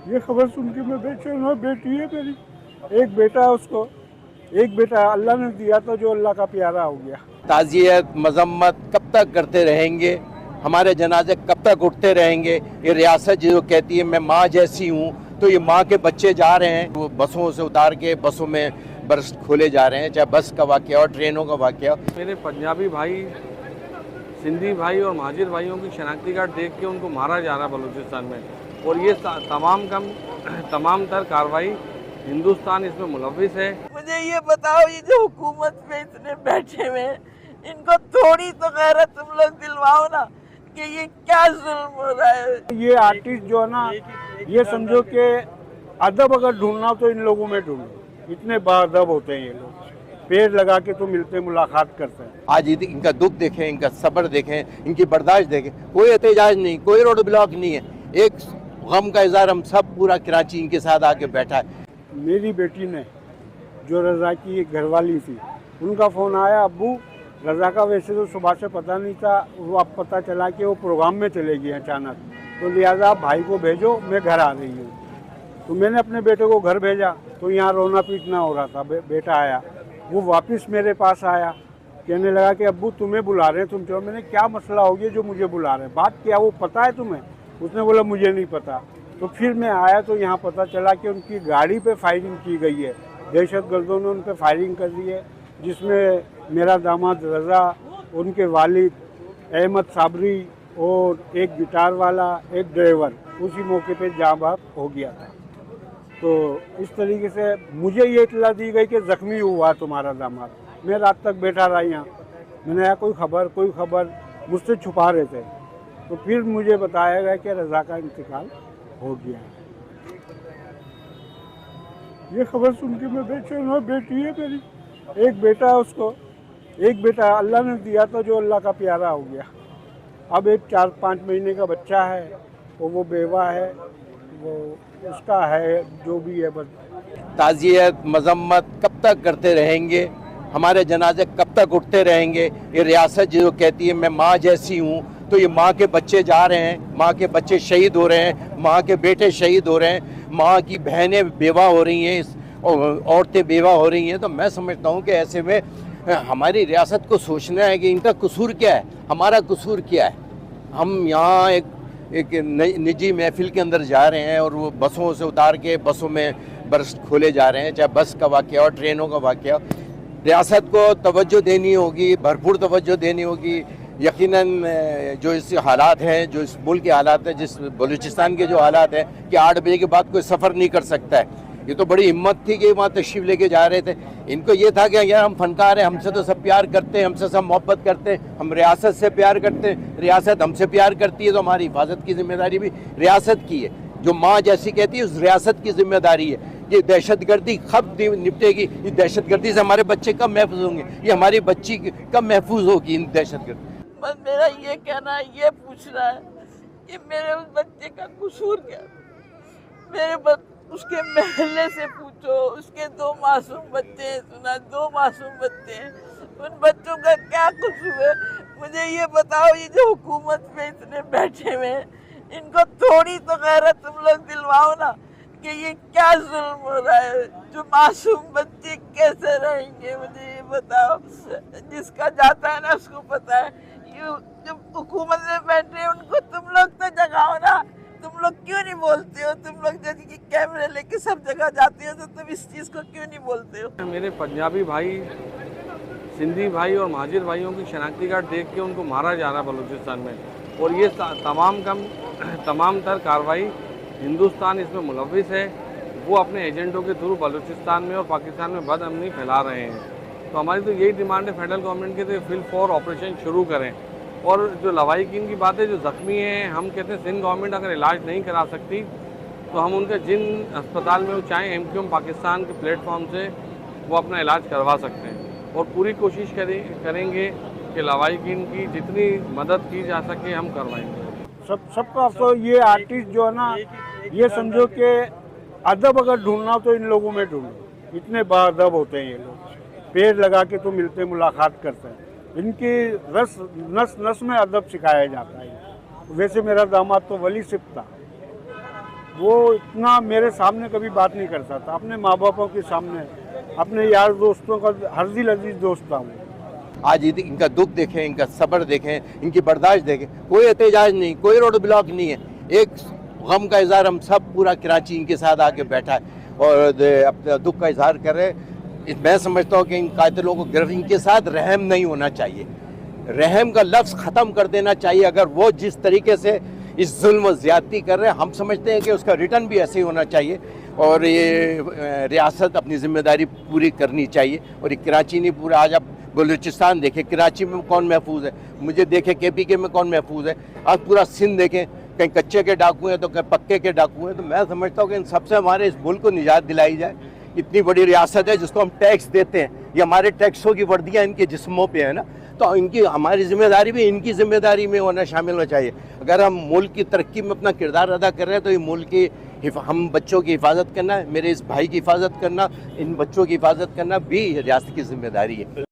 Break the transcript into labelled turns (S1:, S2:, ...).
S1: ये खबर सुन के मैं बेचैन हूँ। बेटी है मेरी, एक बेटा है उसको, एक बेटा अल्लाह ने दिया तो जो अल्लाह का प्यारा हो गया।
S2: ताज़ियत मजम्मत कब तक करते रहेंगे? हमारे जनाजे कब तक उठते रहेंगे? ये रियासत जो कहती है मैं माँ जैसी हूँ, तो ये माँ के बच्चे जा रहे हैं, वो बसों से उतार के बसों में बर्स खोले जा रहे हैं, चाहे बस का वाक़या हो, ट्रेनों का वाक़या हो।
S3: मेरे पंजाबी भाई, सिंधी भाई और महाजिर भाइयों की शनाख्ती कार्ड देख के उनको मारा जा रहा है बलूचिस्तान में, और ये तमाम तर कार्रवाई हिंदुस्तान इसमें मुलविस है।
S4: मुझे ये बताओ, ये जो हुकूमत पे इतने बैठे हुए हैं, इनको थोड़ी तो गैरत तुम लोग दिलवाओ ना कि ये क्या जुल्म हो रहा है।
S1: ये आर्टिस्ट जो है ना, ये समझो कि अदब अगर ढूंढना हो तो इन लोगों में ढूंढो। इतने बाअदब होते हैं ये लोग, पेड़ लगा के तो मिलते मुलाकात करते हैं।
S2: आज इनका दुख देखें, इनका सब्र देखें, इनकी बर्दाश्त देखें। कोई एहतजाज नहीं, कोई रोड ब्लॉक नहीं है, एक गम का इजहार हम सब पूरा कराची इनके साथ आके बैठा है।
S1: मेरी बेटी ने, जो रज़ा की घरवाली थी, उनका फ़ोन आया, अब्बू रज़ा का वैसे तो सुबह से पता नहीं था, वो अब पता चला कि वो प्रोग्राम में चले गए अचानक, तो लिहाजा आप भाई को भेजो, मैं घर आ रही हूँ। तो मैंने अपने बेटे को घर भेजा, तो यहाँ रोना पीटना हो रहा था। बेटा आया, वो वापस मेरे पास आया, कहने लगा कि अब्बू तुम्हें बुला रहे हैं, तुम चलो। मैंने क्या मसला हो गया जो मुझे बुला रहे हैं, बात क्या वो पता है तुम्हें? उसने बोला मुझे नहीं पता। तो फिर मैं आया तो यहाँ पता चला कि उनकी गाड़ी पे फायरिंग की गई है, दहशतगर्दों ने उन पर फायरिंग कर दी है, जिसमें मेरा दामाद रज़ा, उनके वालिद अहमद साबरी और एक गिटार वाला, एक ड्राइवर उसी मौके पे जाँ बाग हो गया था। तो इस तरीके से मुझे ये इत्तला दी गई कि ज़ख्मी हुआ तुम्हारा दामाद। मैं रात तक बैठा रहा यहाँ, मैंने कहा कोई खबर मुझसे छुपा रहे थे। तो फिर मुझे बताया गया कि रज़ा का इंतकाल हो गया। ये खबर सुन के मैं बेचैन हूँ। बेटी है मेरी, एक बेटा है उसको, एक बेटा अल्लाह ने दिया तो जो अल्लाह का प्यारा हो गया। अब एक 4-5 महीने का बच्चा है, वो बेवा है, वो उसका है जो भी है। बस
S2: ताज़ियत मजम्मत कब तक करते रहेंगे? हमारे जनाजे कब तक उठते रहेंगे? ये रियासत जो कहती है मैं माँ जैसी हूँ, तो ये माँ के बच्चे जा रहे हैं, माँ के बच्चे शहीद हो रहे हैं, माँ के बेटे शहीद हो रहे हैं, माँ की बहनें बेवा हो रही हैं, औरतें बेवा हो रही हैं। तो मैं समझता हूँ कि ऐसे में हमारी रियासत को सोचना है कि इनका कसूर क्या है, हमारा कसूर क्या है। हम यहाँ एक निजी महफिल के अंदर जा रहे हैं और वो बसों से उतार के बसों में बर्स खोले जा रहे हैं, चाहे बस का वाक़या हो, ट्रेनों का वाक़या हो। रियासत को तवज्जो देनी होगी, भरपूर तवज्जो देनी होगी। यकीनन जो इस हालात हैं, जो इस मुल्क के हालात हैं, जिस बलूचिस्तान के जो हालात हैं कि 8 बजे के बाद कोई सफ़र नहीं कर सकता है। ये तो बड़ी हिम्मत थी कि वहाँ तशरीफ़ लेके जा रहे थे। इनको ये था कि यार हम फनकार हैं, हमसे तो सब प्यार करते हैं, हमसे सब मोहब्बत करते हैं, हम रियासत से प्यार करते हैं, रियासत हमसे प्यार करती है, तो हमारी हिफाजत की जिम्मेदारी भी रियासत की है। जो माँ जैसी कहती है उस रियासत की जिम्मेदारी है। ये दहशतगर्दी कब निपटेगी? ये दहशतगर्दी से हमारे बच्चे कब महफूज होंगे? ये हमारी बच्ची कब महफूज होगी इन दहशतगर्दी?
S4: बस मेरा ये कहना है, ये पूछना है कि मेरे उस बच्चे का कसूर क्या? उसके महल्ले से पूछो, उसके 2 मासूम बच्चे हैं, सुना 2 मासूम बच्चे हैं, उन बच्चों का क्या कसूर है? मुझे ये बताओ, ये जो हुकूमत पे इतने बैठे हुए हैं, इनको थोड़ी तो गैरत तुम लोग दिलवाओ ना कि ये क्या जुल्म हो रहा है। जो मासूम बच्चे कैसे रहेंगे, मुझे ये बताओ। जिसका जाता है ना उसको पता है। ये जो हुकूमत में बैठे हैं उनको तुम लोग तो जगाओ ना। तुम लोग क्यों नहीं बोलते हो? तुम लोग जब कैमरे लेके सब जगह जाते हो तो तुम इस चीज़ को क्यों नहीं बोलते हो?
S3: मेरे पंजाबी भाई, सिंधी भाई और महाजिर भाइयों की शनाख्ती कार्ड देख के उनको मारा जा रहा है बलूचिस्तान में, और ये तमाम तर कार्रवाई हिंदुस्तान इसमें मुलविस है। वो अपने एजेंटों के थ्रू बलूचिस्तान में और पाकिस्तान में बदअमनी फैला रहे हैं। तो हमारी तो यही डिमांड है फेडरल गवर्नमेंट के, तो फील्ड फॉर ऑपरेशन शुरू करें। और जो लवाहिकीन की बात है, जो ज़ख्मी हैं, हम कहते हैं सिंध गवर्नमेंट अगर इलाज नहीं करा सकती तो हम उनके जिन अस्पताल में वो चाहें MQM पाकिस्तान के प्लेटफॉर्म से वो अपना इलाज करवा सकते हैं, और पूरी कोशिश करेंगे कि लवाहिकीन की जितनी मदद की जा सके हम करवाएंगे।
S1: सबका तो ये आर्टिस्ट जो है ना, ये समझो कि अदब अगर ढूंढना हो तो इन लोगों में ढूंढो। इतने बाअदब होते हैं ये लोग, पेड़ लगा के तो मिलते मुलाकात करते हैं। इनकी नस नस में अदब सिखाया जाता है। वैसे मेरा दामाद तो वली सिप था, वो इतना मेरे सामने कभी बात नहीं करता था, अपने माँ बापों के सामने, अपने यार दोस्तों का हरदिल अजीज दोस्त था वो।
S2: आज इनका दुख देखें, इनका सब्र देखें, इनकी बर्दाश्त देखें, कोई एहतजाज नहीं, कोई रोड ब्लॉक नहीं है, एक गम का इजहार हम सब पूरा कराची इनके साथ आके बैठा है और अपने दुख का इजहार कर रहे हैं। मैं समझता हूँ कि इन कातिलों को गिरफ्तार, इनके साथ रहम नहीं होना चाहिए, रहम का लफ्ज़ ख़त्म कर देना चाहिए। अगर वो जिस तरीके से इस जुल्म व ज़्यादती कर रहे हैं, हम समझते हैं कि उसका रिटर्न भी ऐसे ही होना चाहिए और ये रियासत अपनी ज़िम्मेदारी पूरी करनी चाहिए। और ये कराची नहीं, पूरा आज आप बलूचिस्तान देखें, कराची में कौन महफूज है, मुझे देखें KPK में कौन महफूज है, आज पूरा सिंध देखें, कहीं कच्चे के डाकू हैं तो कहीं पक्के के डाकू हैं। तो मैं समझता हूँ कि इन सबसे हमारे इस मुल्क को निजात दिलाई जाए। इतनी बड़ी रियासत है जिसको हम टैक्स देते हैं, ये हमारे टैक्सों की वर्दियाँ इनके जिस्मों पे है ना, तो इनकी हमारी जिम्मेदारी भी इनकी जिम्मेदारी में होना शामिल होना चाहिए। अगर हम मुल्क की तरक्की में अपना किरदार अदा कर रहे हैं तो ये मुल्क की हम बच्चों की हिफाजत करना, मेरे इस भाई की हिफाजत करना, इन बच्चों की हिफाजत करना भी रियासत की जिम्मेदारी है।